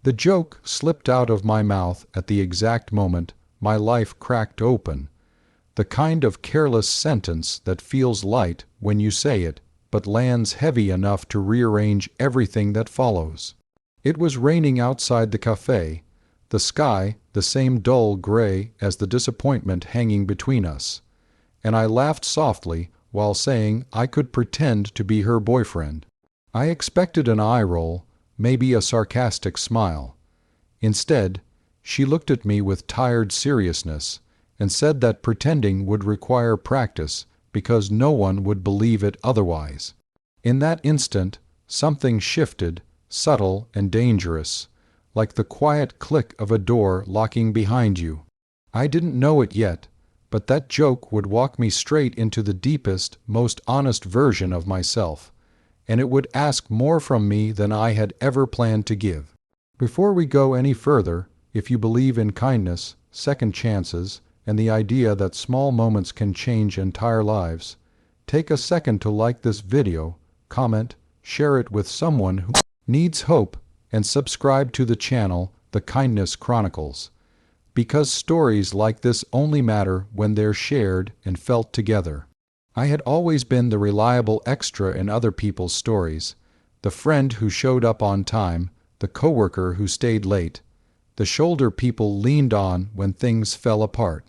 The joke slipped out of my mouth at the exact moment my life cracked open, the kind of careless sentence that feels light when you say it, but lands heavy enough to rearrange everything that follows. It was raining outside the cafe, the sky the same dull gray as the disappointment hanging between us, and I laughed softly while saying I could pretend to be her boyfriend. I expected an eye roll, maybe a sarcastic smile. Instead, she looked at me with tired seriousness and said that pretending would require practice because no one would believe it otherwise. In that instant, something shifted, subtle and dangerous, like the quiet click of a door locking behind you. I didn't know it yet, but that joke would walk me straight into the deepest, most honest version of myself, and it would ask more from me than I had ever planned to give. Before we go any further, if you believe in kindness, second chances, and the idea that small moments can change entire lives, take a second to like this video, comment, share it with someone who needs hope, and subscribe to the channel, The Kindness Chronicles. Because stories like this only matter when they're shared and felt together. I had always been the reliable extra in other people's stories, the friend who showed up on time, the coworker who stayed late, the shoulder people leaned on when things fell apart.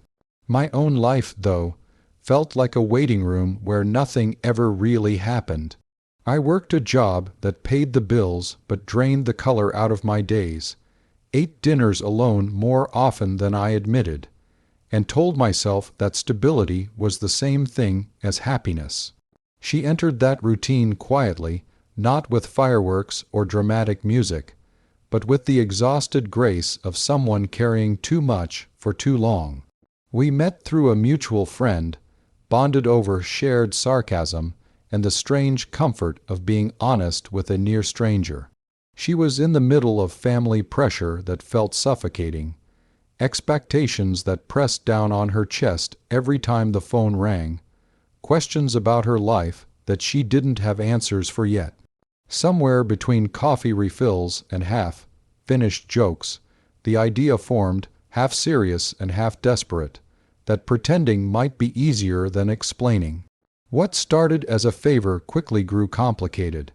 My own life, though, felt like a waiting room where nothing ever really happened. I worked a job that paid the bills but drained the color out of my days, ate dinners alone more often than I admitted, and told myself that stability was the same thing as happiness. She entered that routine quietly, not with fireworks or dramatic music, but with the exhausted grace of someone carrying too much for too long. We met through a mutual friend, bonded over shared sarcasm and the strange comfort of being honest with a near stranger. She was in the middle of family pressure that felt suffocating, expectations that pressed down on her chest every time the phone rang, questions about her life that she didn't have answers for yet. Somewhere between coffee refills and half-finished jokes, the idea formed, half serious and half desperate, that pretending might be easier than explaining. What started as a favor quickly grew complicated.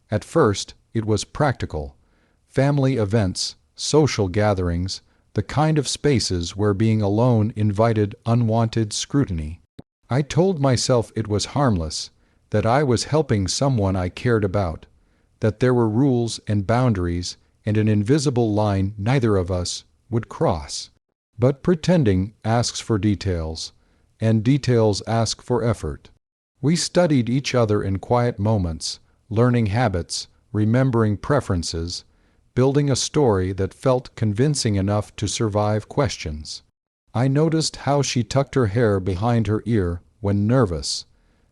At first, it was practical. Family events, social gatherings, the kind of spaces where being alone invited unwanted scrutiny. I told myself it was harmless, that I was helping someone I cared about, that there were rules and boundaries and an invisible line neither of us would cross. But pretending asks for details, and details ask for effort. We studied each other in quiet moments, learning habits, remembering preferences, building a story that felt convincing enough to survive questions. I noticed how she tucked her hair behind her ear when nervous,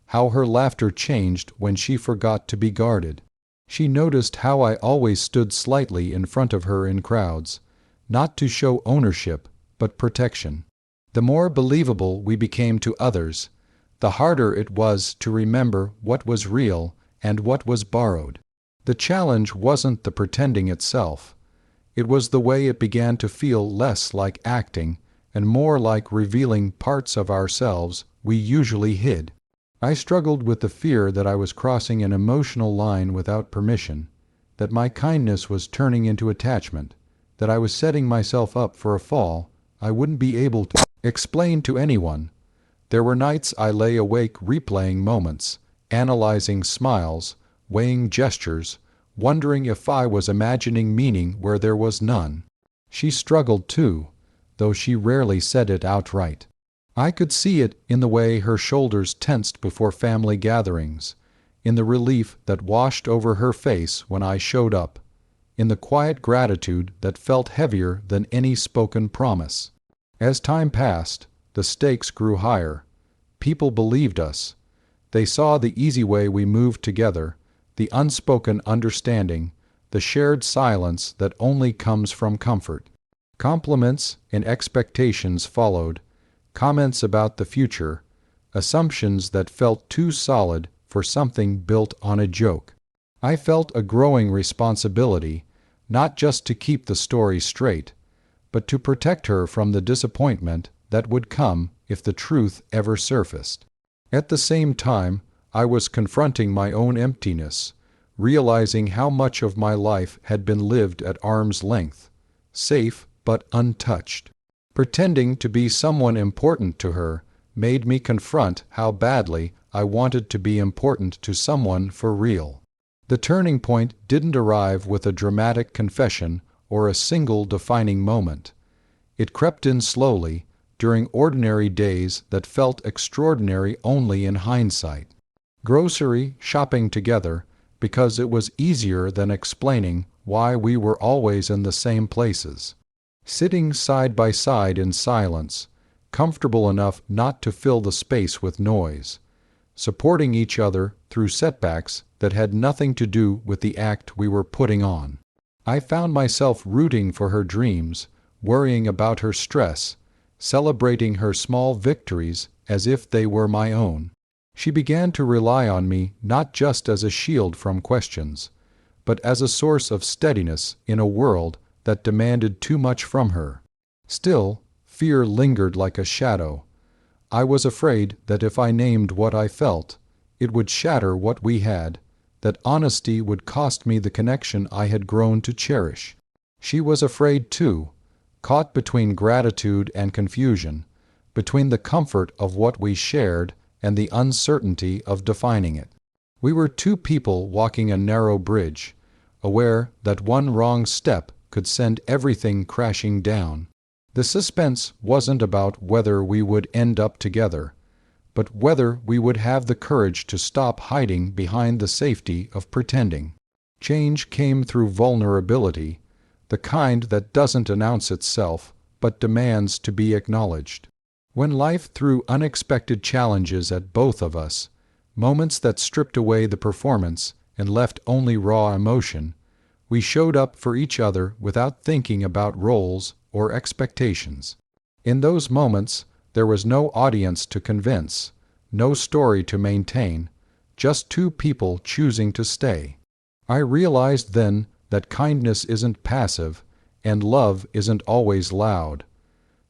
how her laughter changed when she forgot to be guarded. She noticed how I always stood slightly in front of her in crowds, not to show ownership, but protection. The more believable we became to others, the harder it was to remember what was real and what was borrowed. The challenge wasn't the pretending itself. It was the way it began to feel less like acting and more like revealing parts of ourselves we usually hid. I struggled with the fear that I was crossing an emotional line without permission, that my kindness was turning into attachment, that I was setting myself up for a fall I wouldn't be able to explain to anyone. There were nights I lay awake replaying moments, analyzing smiles, weighing gestures, wondering if I was imagining meaning where there was none. She struggled too, though she rarely said it outright. I could see it in the way her shoulders tensed before family gatherings, in the relief that washed over her face when I showed up, in the quiet gratitude that felt heavier than any spoken promise. As time passed, the stakes grew higher. People believed us. They saw the easy way we moved together, the unspoken understanding, the shared silence that only comes from comfort. Compliments and expectations followed, comments about the future, assumptions that felt too solid for something built on a joke. I felt a growing responsibility, not just to keep the story straight, but to protect her from the disappointment that would come if the truth ever surfaced. At the same time, I was confronting my own emptiness, realizing how much of my life had been lived at arm's length, safe but untouched. Pretending to be someone important to her made me confront how badly I wanted to be important to someone for real. The turning point didn't arrive with a dramatic confession or a single defining moment. It crept in slowly, during ordinary days that felt extraordinary only in hindsight. Grocery shopping together because it was easier than explaining why we were always in the same places. Sitting side by side in silence, comfortable enough not to fill the space with noise. Supporting each other through setbacks that had nothing to do with the act we were putting on. I found myself rooting for her dreams, worrying about her stress, celebrating her small victories as if they were my own. She began to rely on me not just as a shield from questions, but as a source of steadiness in a world that demanded too much from her. Still, fear lingered like a shadow. I was afraid that if I named what I felt, it would shatter what we had, that honesty would cost me the connection I had grown to cherish. She was afraid too, caught between gratitude and confusion, between the comfort of what we shared and the uncertainty of defining it. We were two people walking a narrow bridge, aware that one wrong step could send everything crashing down. The suspense wasn't about whether we would end up together, but whether we would have the courage to stop hiding behind the safety of pretending. Change came through vulnerability, the kind that doesn't announce itself, but demands to be acknowledged. When life threw unexpected challenges at both of us, moments that stripped away the performance and left only raw emotion, we showed up for each other without thinking about roles or expectations. In those moments, there was no audience to convince, no story to maintain, just two people choosing to stay. I realized then that kindness isn't passive, and love isn't always loud.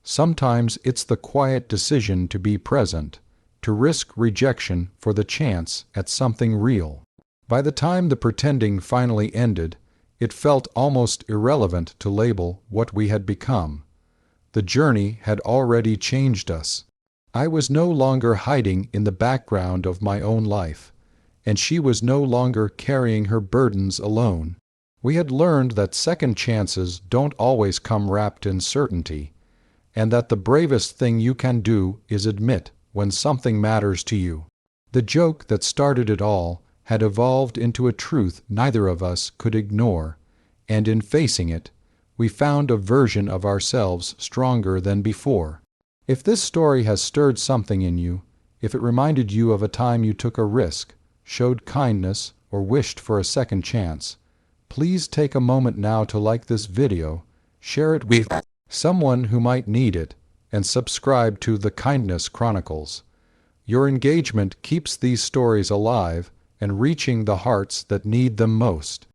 Sometimes it's the quiet decision to be present, to risk rejection for the chance at something real. By the time the pretending finally ended, it felt almost irrelevant to label what we had become. The journey had already changed us. I was no longer hiding in the background of my own life, and she was no longer carrying her burdens alone. We had learned that second chances don't always come wrapped in certainty, and that the bravest thing you can do is admit when something matters to you. The joke that started it all had evolved into a truth neither of us could ignore, and in facing it, we found a version of ourselves stronger than before. If this story has stirred something in you, if it reminded you of a time you took a risk, showed kindness, or wished for a second chance, please take a moment now to like this video, share it with someone who might need it, and subscribe to The Kindness Chronicles. Your engagement keeps these stories alive and reaching the hearts that need them most.